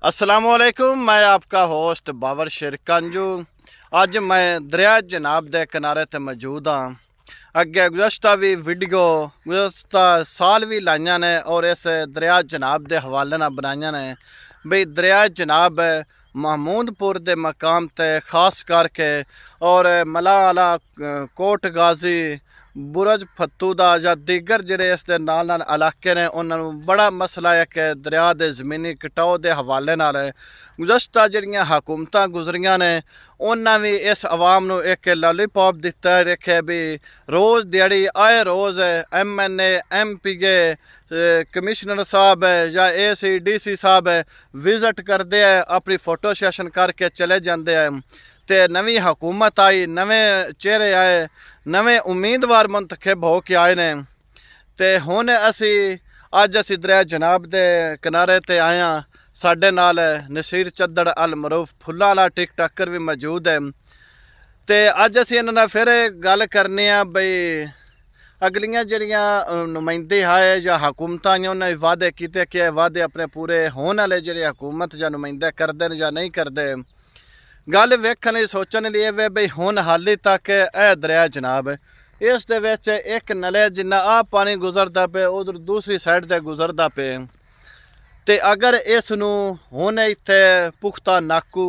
अस्सलामुअलैकुम। मैं आपका होस्ट बाबर शेर कंजू। अज मैं दरिया जनाब के किनारे ते मौजूद हाँ। अगे गुज़श्ता भी वीडियो गुज़श्ता साल भी लाइया ने और इस दरिया जनाब के हवाले नाल बनाइया ने। बई दरिया जनाब महमूदपुर के मकाम ते खास करके और मलाह आला कोट गाजी बुरज फत्तू दा या दीगर जिहड़े इस दे नाल नाल इलाके ने उन्होंने बड़ा मसला है कि दरिया के ज़मीनी कटाव के हवाले नाल गुज़श्ता जिहड़ियां हुकूमतां गुजरियां ने उन्होंने भी इस आवाम नूं एक लॉलीपॉप दिता है रखे भी रोज़ दिहाड़ी आए रोज़ MNA MPA कमिश्नर साहब या AC DC साहब विजिट करते हैं, अपनी फोटो सैशन करके चले जाते हैं। तो नवी हुकूमत आई, नवे चेहरे आए, नवे उम्मीदवार मुंतखब हो के आए ने। तो हुण अज असी दरिया जनाब के किनारे ते आए हाँ। साडे नाल नसीर चद्दड़ अल मरूफ फुल्ला वाला टिकटाकर भी मौजूद है। तो अज असी इन्हां नाल फिर गल करने आ बई अगलियां जिहड़ियां नुमाइंदे आए या हुकूमतां आईयां उन्होंने वादे किए कि वादे अपने पूरे होने वाले जिहड़े हुकूमत या नुमाइंदे करदे या नहीं करते। गल वेखण सोचने लिए वे बई हुण हाली तक यह दरिया जनाब इस दे विच एक नले जिन्ना आ पानी गुजरदा पे उधर दूसरी साइड ते गुजरदा पे। ते अगर इस नूं हुण इत्थे पुख्ता नाकू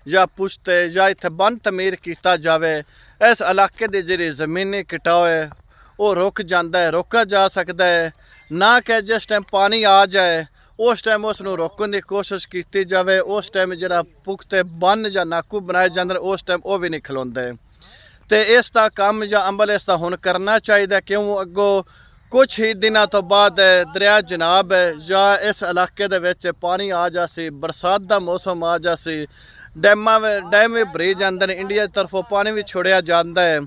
या पुश्ते या इत्थे बंद तमीर किया जाए, इस इलाके की जिहड़ी ज़मीनी कटाव है वो रुक जाता है, रोका जा सकता है। ना कि जिस टाइम पानी आ जाए उस टाइम उसनूं रोकने की कोशिश की जाए, उस टाइम जिहड़ा पुख्ते बन या नाकू बनाए जाते उस टाइम वो भी नहीं खलोंदे। तो इसका काम या अमल इसका हुण करना चाहिए, क्यों अगों कुछ ही दिनों तो बाद दरिया जनाब या इस इलाके दे विच पानी आ जासी, बरसात का मौसम आ जासी, डैम भी भरी जाते हैं, इंडिया की तरफों पानी भी छोड़िया जाता है।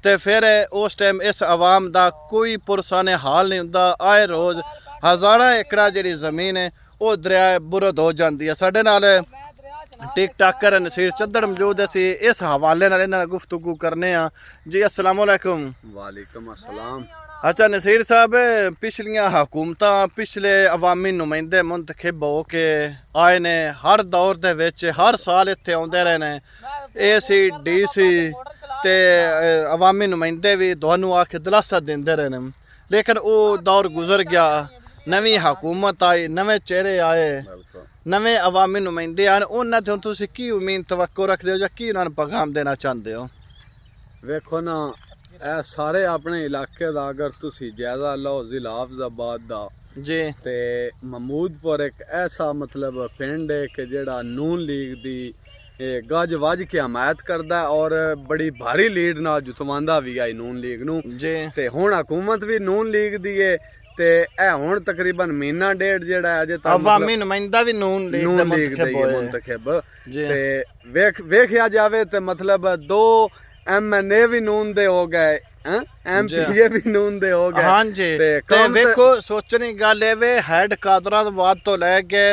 तो फिर उस टाइम इस आवाम का कोई पुरसाने हाल नहीं होंदा। आए रोज़ हज़ारा एकड़ा जिहड़ी ज़मीन है वो दरिया बुरद हो जाती है। साडे नाल टिकटाकर नसीर चद्दड़ मौजूद, असी इस हवाले नाल इन्हां नाल गुफ्तगू करने आ जी। अस्सलाम वालेकुम। वालेकुम अस्सलाम। अच्छा नसीर साहब, पिछलियां हुकूमतां पिछले अवामी नुमाइंदे मुंतखब हो के आए ने, हर दौर दे विच हर साल इत्थे आउंदे रहे ने। AC DC ते अवामी नुमाइंदे भी तुहानूं आके दिलासा देंदे रहे ने, लेकिन वो दौर गुजर गया। नवी हुकूमत आई, नवे चेहरे आए, नवे अवामी नुमाइंदे आए। उन्हां ते तुसीं की उम्मीद तवक्को रखदे हो या की उन्हां नूं पैगाम देना चाहते हो? वेखो ना, ਇਹ ਸਾਰੇ ਆਪਣੇ ਇਲਾਕੇ ਦਾ अगर ਤੁਸੀਂ ਜਾਇਜ਼ਾ ਲਓ ਜ਼ਿਲ੍ਹਾ ਹਾਫਜ਼ਾਬਾਦ ਦਾ जी ਤੇ ਮਹਮੂਦਪੁਰ ਇੱਕ ਐਸਾ ਮਤਲਬ ਪਿੰਡ ਹੈ ਕਿ ਜਿਹੜਾ ਨੂਨ ਲੀਗ ਦੀ ਗੱਜ ਵੱਜ ਕੇ ਹਮਾਇਤ ਕਰਦਾ ਔਰ ਬੜੀ ਭਾਰੀ ਲੀਡ ਨਾਲ ਜਿਤਵਾਉਂਦਾ ਵੀ ਆਈ ਨੂਨ ਲੀਗ ਨੂੰ जी। ਤੇ ਹੁਣ ਹਕੂਮਤ ਵੀ ਨੂਨ ਲੀਗ ਦੀ ਹੈ। ਤੇ ਇਹ ਹੁਣ ਤਕਰੀਬਨ ਮਹੀਨਾ ਡੇਢ ਜਿਹੜਾ ਅਜੇ ਤੱਕ अवामी नुमाइंदा भी नून लीग दे ਮੁੰਤਖਬ जी। ਤੇ ਵੇਖਿਆ ਜਾਵੇ ਤੇ ਮਤਲਬ 2 MNA भी नून दे हो गए, MPA भी नून दे हो गए। हाँ जी। ते वेखो सोचने की गल है वे हैड कादराबाद तो लैके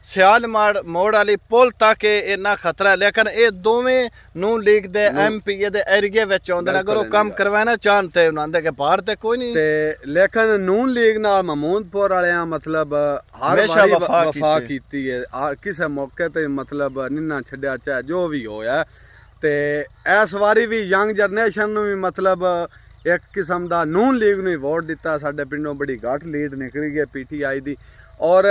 सियाल मोड़ वाली पुल तक इन्ना खतरा है, लेकिन ये दोवें नून लीग दे MPA दे एरिए विच आउंदे ने। अगर वो काम करवाना चाहन ते उन्हां दे के बाहर ते कोई नहीं। ते लेकिन नून लीग नाल महमूदपुर वालियां मतलब हर वारी वफा कीती है, किसी मौके ते मतलब निन्ना छड्या, चाहे जो भी होया। ते इस वारी भी यंग जनरेशन नूं भी मतलब एक किस्म का नून लीग नूं वोट दिता। साडे पिंडों बड़ी घट लीड निकली गई PTI दी और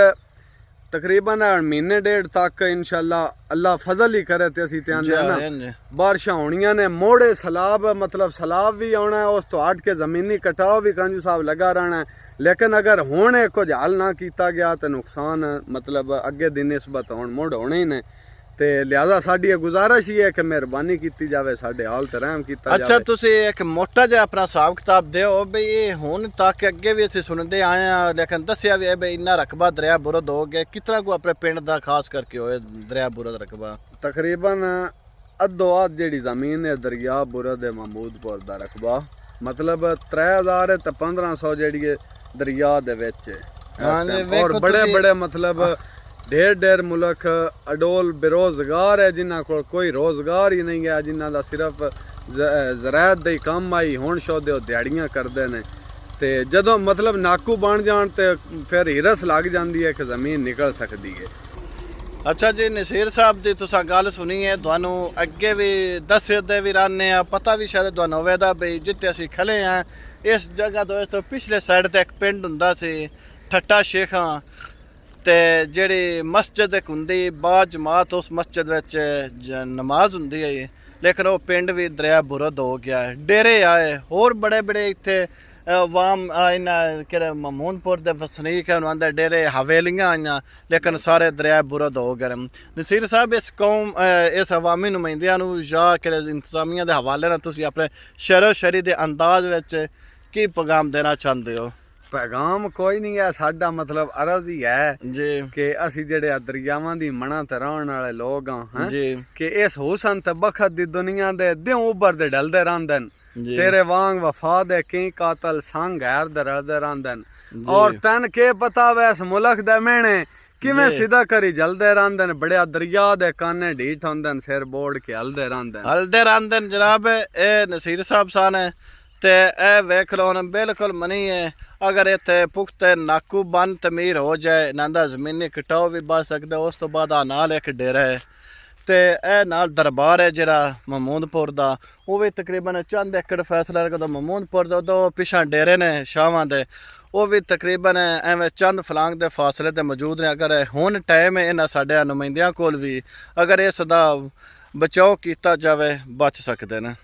तकरीबन महीने डेढ़ तक इंशाअल्लाह अल्लाह फजल ही करे ते असीं ते आंदे ना बारिशां होणियां ने, मोड़े सैलाब मतलब सैलाब भी आना है, उस तो हट के ज़मीनी कटाव भी कंजू साहब लगा रहना है। लेकिन अगर हुण कुछ हल ना किया गया तो नुकसान मतलब अगे दी निस्बत हुण मुड़ होने ही ने। ते लिहाजा साडी गुजारिश ही है कि मेहरबानी की जाए, साडे हाल ते रहम किया जाए। अच्छा तुसी एक मोटा जिहा अपना हिसाब किताब दिओ बई ये हुण तक अगे भी असीं सुनदे आए हैं, लेकिन दस्सिया भी है बई इन्ना रकबा दरिया बुरद हो गया। कितना को अपने पिंड दा खास करके होए दरिया बुरद रकबा? तकरीबन अद्धो अध जिहड़ी ज़मीन है दरिया बुरद महमूदपुर दा रकबा मतलब 3000 ते 1500 जिहड़ी दरिया दे विच है। और बड़े बड़े मतलब ढेर मुल्क अडोल बेरोजगार है, जिन्हों को कोई रोजगार ही नहीं है, जिन्हों का सिर्फ ज़रायत दे काम आई हुण शोदे दिहाड़ियां करते हैं। तो जदों मतलब नाकू बन जान तो फिर हिरस लग जाती है कि ज़मीन निकल सकती है। अच्छा जी नसीर साहब की तुसा गल सुनी है थानू अगे भी दसदे भी रहने पता भी शायद थानू होवेगा बई जिते असी खले हैं इस जगह तो इस तो पिछले साइड ते एक पिंड हुंदा सी ठट्टा शेखां ते जेड़ी मस्जिद एक हुंदी बा जमात उस मस्जिद विच नमाज हुंदी है लेकिन वो पिंड भी दरिया बुरद हो गया है डेरे आए होर बड़े बड़े इत्थे वाम इन्हें कि महमूदपुर के वसनीक है उन्होंने डेरे हवेलियाँ आईया लेकिन सारे दरिया बुरद हो गए नसीर साहब इस कौम इस अवामी नुमाइंदियां या कि इंतजामिया के हवाले नाल तुसीं अपने शरो शरी के अंदाज विच की पैगाम देना चाहते हो पैगाम कोई नहीं है साडा मतलब अर्ज ही है जी कि असी जेड़े दरियावां दी मणा ते रहण वाले लोग हां जी कि इस हुसन ते बखत दी दुनिया दे दियों उबर दे ढलदे रहंदे तेरे वांग वफा दे कई कातल संग गैर दे रलदे रहंदे और तन के पता वै इस मुल्क दे मेहणे किवें सीधा करी जलदे रहंदे बड़े दरिया दे काने ढीठ होंदे सिर बोड़ के हलदे रहंदे जनाब ए नसीर साहब सान है ते ए वेख लो बिल्कुल मनी है अगर इत्थे पुख्ते नाकू बन तमीर हो जाए नांदा जमीनी कटाव भी बच सकते उस तो बाद नाल एक डेरा है ते ए नाल दरबार है जिहड़ा महमूदपुर दा वो भी तकरीबन चंद एकड़ फैसला रखदा महमूदपुर दा दो पिछा डेरे ने शावां दे वो भी तकरीबन एवं चंद फलांग के फासले ते मौजूद ने अगर हुण टाइम है इन्हां साडे नुमाइंदियां कोल भी अगर इसदा बचाव किया जाए बच सकते हैं।